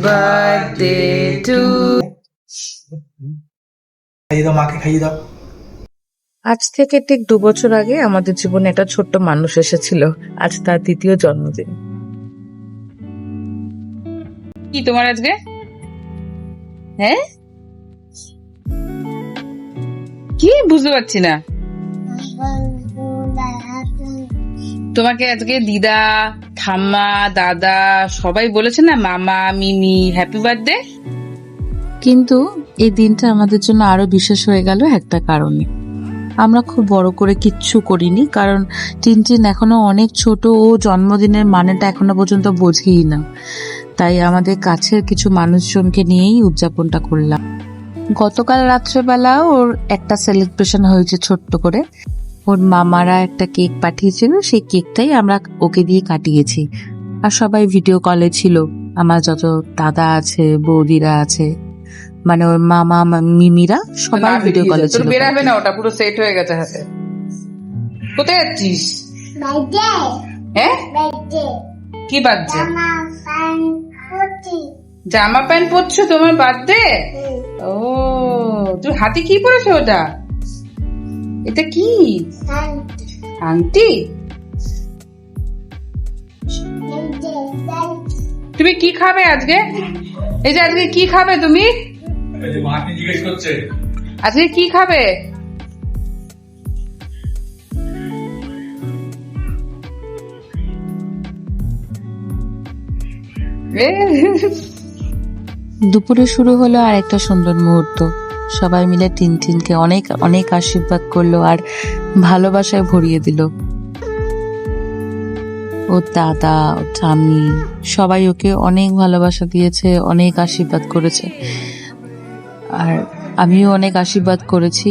birthday to খাইয়ে দাও, মাকে খাইয়ে দাও। আজ থেকে ঠিক 2 বছর আগে আমাদের জীবনে একটা ছোট্ট মানুষ এসেছিল। আজ তার দ্বিতীয় জন্মদিন। কি তোমার আজকে? হ্যাঁ, কি বুঝতে পারছি না। তোমাকে আজকে দিদা, ঠাম্মা, দাদা সবাই বলেছে না মামা, মিমি হ্যাপি বার্থডে। কিন্তু এই দিনটা আমাদের জন্য আরো বিশেষ হয়ে গেল একটা কারণে। আমরা খুব বড় করে কিচ্ছু করিনি, কারণ টিনটিন এখনো অনেক ছোট, ও জন্মদিনের মানেটা এখনো পর্যন্ত বোঝেই না। তাই আমাদের কাছের কিছু মানুষজনকে নিয়েই উদযাপনটা করলাম। গতকাল রাত্রেবেলা ওর একটা সেলিব্রেশন হয়েছে ছোট্ট করে। ওর মামারা একটা কেক পাঠিয়েছিল, সেই কেকটাই আমরা ওকে দিয়ে কাটিয়েছি। আর সবাই ভিডিও কলে ছিল, আমার যত দাদা আছে, বৌদিরা আছে, মানে ওর মামা মিমিরা সবাই ভিডিও কলে ছিল। বেরাবে না, ওটা পুরো সেট হয়ে গেছে হাতে। কোথায় যাচ্ছিস? হ্যাঁ, কি বাজছে? জামা প্যান্ট পরছো তোমার বার্থডে? ও, তুই হাতে কি পরেছো? ওটা এটা কি আংটি? তুমি কি খাবে আজকে? এই যে আজকে কি খাবে তুমি? আজকে কি খাবে? দুপুরে শুরু হলো আর একটা সুন্দর মুহূর্ত। সবাই মিলে টিনটিনকে অনেক অনেক আশীর্বাদ করলো আর ভালোবাসায় ভরিয়ে দিল। ও দাদা, ও ঠাম্মি সবাই ওকে অনেক ভালোবাসা দিয়েছে, অনেক আশীর্বাদ করেছে। আর আমিও অনেক আশীর্বাদ করেছি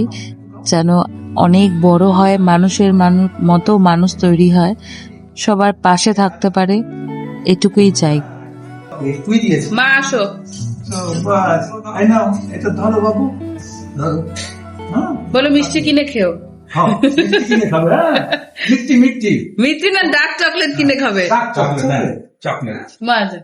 যেন অনেক বড় হয়, মানুষের মতো মানুষ তৈরি হয়, সবার পাশে থাকতে পারে, এটুকুই চাই। মা আসো, এটা ধরো বাবু, বলো মিষ্টি কিনে খেও। মিষ্টি কিনে খাবে? মিষ্টি মিষ্টি মিষ্টি না, ডার্ক চকলেট কিনে খাবে। চকলেট মজা।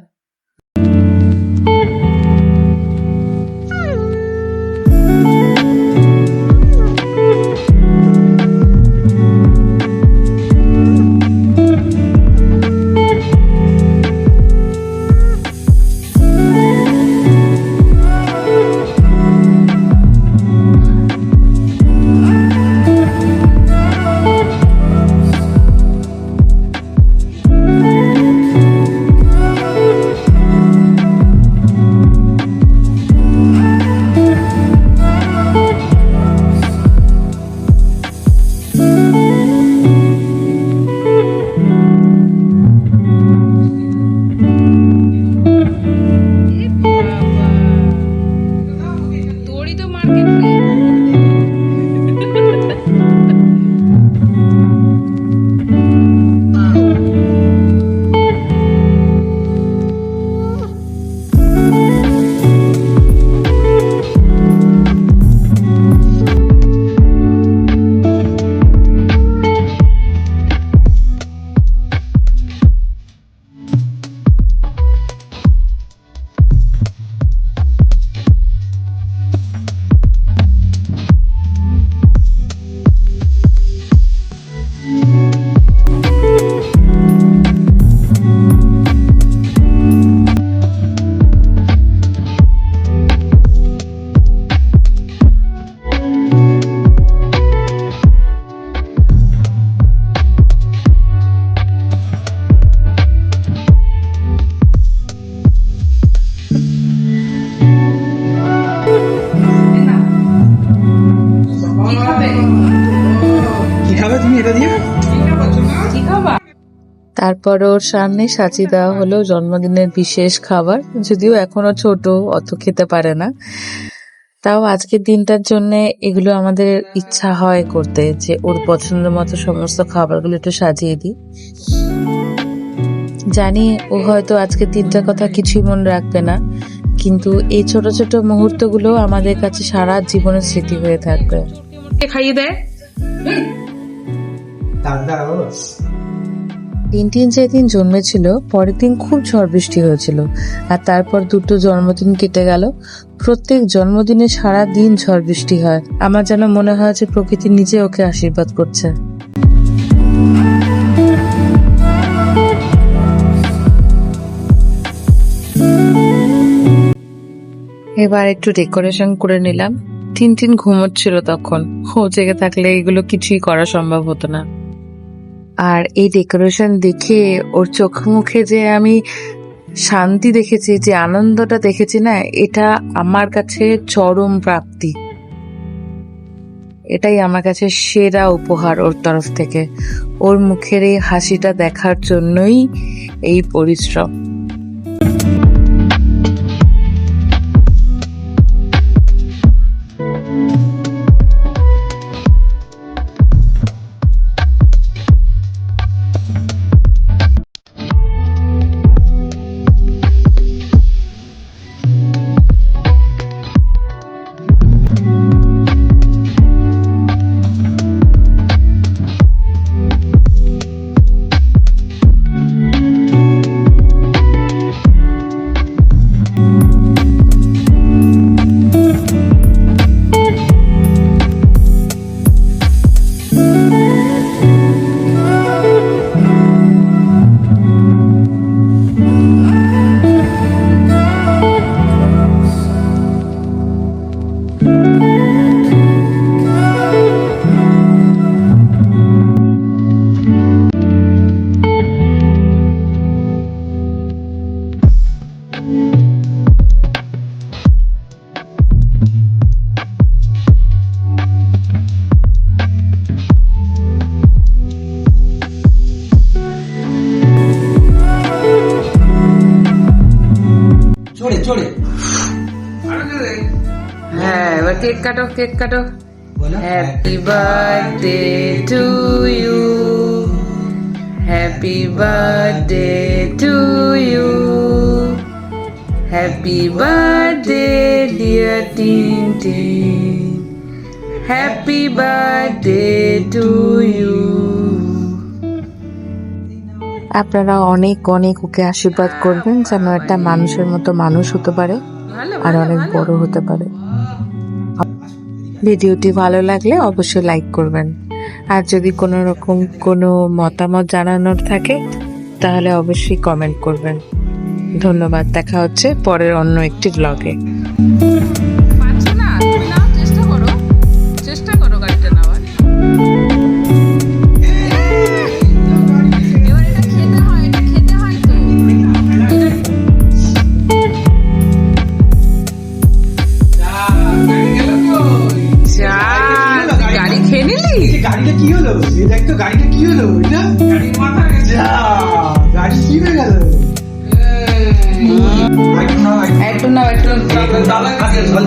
তারপর ওর সামনে সাজিয়ে দেওয়া হলো জন্মদিনের বিশেষ খাবার। যদিও এখনো ছোট, অত খেতে পারে না, তাও আজকের দিনটার জন্য এগুলো আমাদের ইচ্ছা হয় করতে, যে ওর পছন্দের মতো সমস্ত খাবারগুলো একটু সাজিয়ে দিই। জানি ও হয়তো আজকের দিনটার কথা কিছুই মনে রাখবে না, কিন্তু এই ছোট ছোট মুহূর্তগুলো আমাদের কাছে সারা জীবনের স্মৃতি হয়ে থাকবে। খাইয়ে দেয় টিনটিন যেদিন জন্মেছিল পরের দিন খুব ঝড় বৃষ্টি হয়েছিল, আর তারপর দুটো জন্মদিন কেটে গেল। প্রত্যেক জন্মদিনে সারা দিন ঝড় বৃষ্টি হয়। আমার যেন মনে হয় যে প্রকৃতি নিজে ওকে আশীর্বাদ করছে। এবার একটু ডেকোরেশন করে নিলাম। টিনটিন ঘুমোচ্ছিল তখন, ও জেগে থাকলে এগুলো কিছুই করা সম্ভব হতো না। আর এই ডেকোরেশন দেখে ওর চোখ মুখে যে আমি শান্তি দেখেছি, যে আনন্দটা দেখেছি না, এটা আমার কাছে চরম প্রাপ্তি। এটাই আমার কাছে সেরা উপহার ওর তরফ থেকে। ওর মুখের এই হাসিটা দেখার জন্যই এই পরিশ্রম। চড়ে চড়ে হ্যাঁ, এবার কেক কাটো, কেক কাটো। Happy birthday to you, happy birthday to you, happy birthday dear Tintin, happy birthday to you. আপনারা অনেক অনেক ওকে আশীর্বাদ করবেন যেন একটা মানুষের মতো মানুষ হতে পারে আর অনেক বড় হতে পারে। ভিডিওটি ভালো লাগলে অবশ্যই লাইক করবেন, আর যদি কোনো রকম কোনো মতামত জানানোর থাকে তাহলে অবশ্যই কমেন্ট করবেন। ধন্যবাদ। দেখা হচ্ছে পরের অন্য একটি ব্লগে। পারছো না, তুমি নাও, চেষ্টা করো, চেষ্টা করো গাড়িটা নেওয়ার। এবার এটা খেতে হয়, এটা খেতে হয় তো। যা, তুই গাড়ি খেয়ে নিলি? গাড়িটা কি হলো? এই দেখ তো গাড়িটা কি হলো? এটা গাড়ির মাথা যা, গাড়ি কি হয়ে গেল? একটু নাও, একটু নাও, একটু নাও। দাদা কাছে বল।